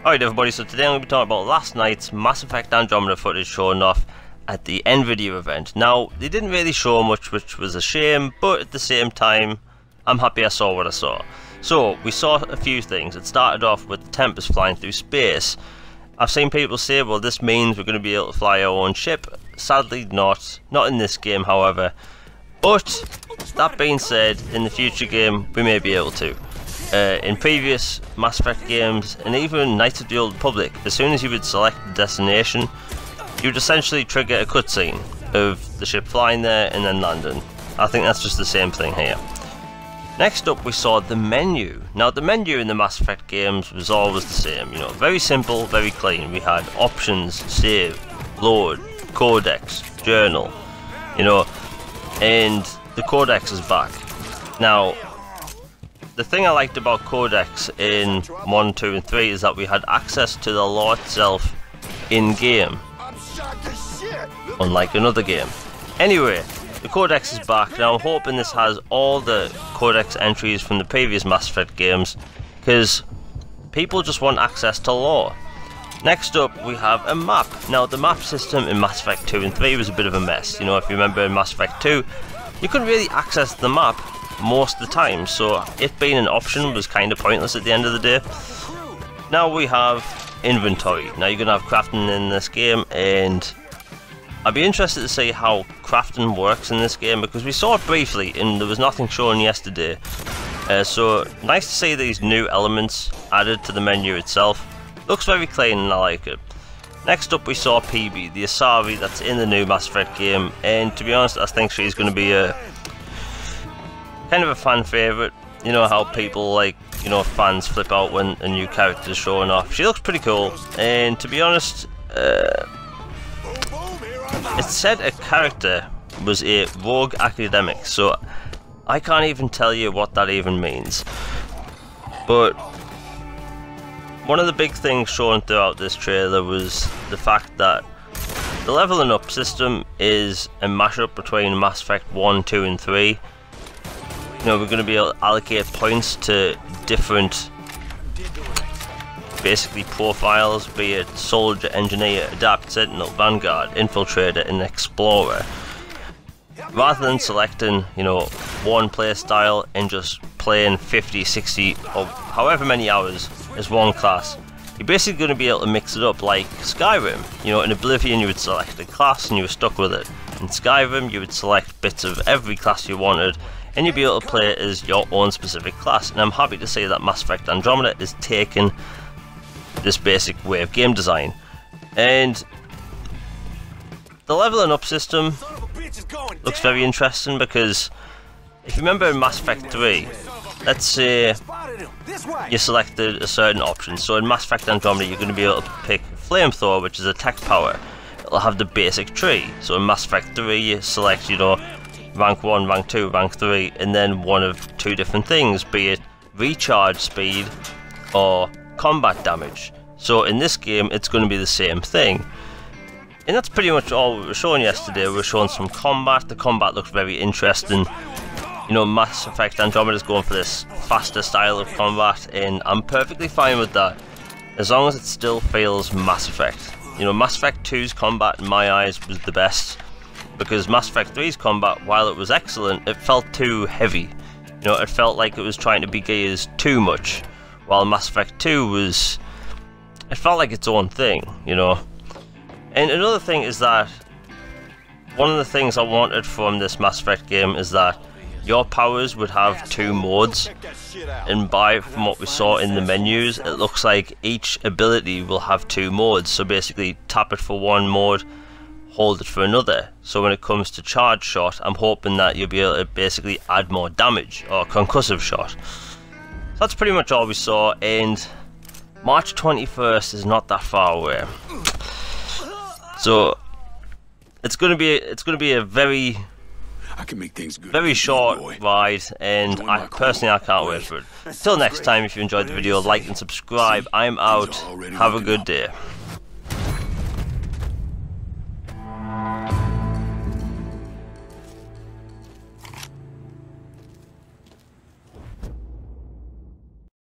Alright everybody, so today I'm going to be talking about last night's Mass Effect Andromeda footage shown off at the Nvidia event. Now, they didn't really show much, which was a shame, but at the same time, I'm happy I saw what I saw. So, we saw a few things. It started off with the Tempest flying through space. I've seen people say, well, this means we're going to be able to fly our own ship. Sadly not in this game, however. But, that being said, in the future game, we may be able to. In previous Mass Effect games, and even Knights of the Old Republic, as soon as you would select the destination, you would essentially trigger a cutscene of the ship flying there and then landing. I think that's just the same thing here. Next up we saw the menu. Now the menu in the Mass Effect games was always the same, you know, very simple, very clean. We had options, save, load, codex, journal, you know, and the codex is back. Now, the thing I liked about Codex in 1, 2 and 3 is that we had access to the law itself in-game, unlike another game. Anyway, the Codex is back. Now I'm hoping this has all the Codex entries from the previous Mass Effect games, because people just want access to lore. Next up we have a map. Now the map system in Mass Effect 2 and 3 was a bit of a mess. You know, if you remember in Mass Effect 2, you couldn't really access the map most of the time, so it being an option was kind of pointless at the end of the day. Now we have inventory. Now you're going to have crafting in this game, and I'd be interested to see how crafting works in this game, because we saw it briefly and there was nothing shown yesterday. So nice to see these new elements added to the menu itself. Looks very clean and I like it. Next up we saw PB, the Asari that's in the new Mass Effect game, and to be honest I think she's going to be a kind of a fan favourite. You know how people, like, you know, fans flip out when a new character is showing off. She looks pretty cool, and to be honest, it said a character was a rogue academic, so I can't even tell you what that even means. But one of the big things shown throughout this trailer was the fact that the leveling up system is a mashup between Mass Effect 1, 2 and 3. You know, we're going to be able to allocate points to different, basically, profiles, be it Soldier, Engineer, Adapt, Sentinel, Vanguard, Infiltrator and Explorer. Rather than selecting, you know, one play style and just playing 50, 60 or however many hours as one class, you're basically going to be able to mix it up like Skyrim. You know, in Oblivion you would select a class and you were stuck with it. In Skyrim you would select bits of every class you wanted, and you'll be able to play it as your own specific class. And I'm happy to say that Mass Effect Andromeda is taking this basic way of game design. And the leveling up system looks very interesting, because if you remember in Mass Effect 3, let's say you selected a certain option. So in Mass Effect Andromeda you're going to be able to pick Flamethrower, which is attack power. It'll have the basic tree. So in Mass Effect 3 you select, you know, rank 1, rank 2, rank 3, and then one of two different things, be it recharge speed or combat damage. So in this game it's going to be the same thing. And that's pretty much all we were showing yesterday. We were showing some combat. The combat looks very interesting. You know, Mass Effect Andromeda is going for this faster style of combat, and I'm perfectly fine with that, as long as it still feels Mass Effect. You know, Mass Effect 2's combat in my eyes was the best, because Mass Effect 3's combat, while it was excellent, it felt too heavy. You know, it felt like it was trying to be gears too much, while Mass Effect 2 was... it felt like its own thing, you know. And another thing is that one of the things I wanted from this Mass Effect game is that your powers would have two modes, and from what we saw in the menus, it looks like each ability will have two modes. So basically tap it for one mode, hold it for another. So when it comes to charge shot, I'm hoping that you'll be able to basically add more damage, or concussive shot. So that's pretty much all we saw, and March 21st is not that far away. So it's gonna be a very short ride, and I personally can't wait for it. Till next time, if you enjoyed the video, like and subscribe. I'm out. Have a good day.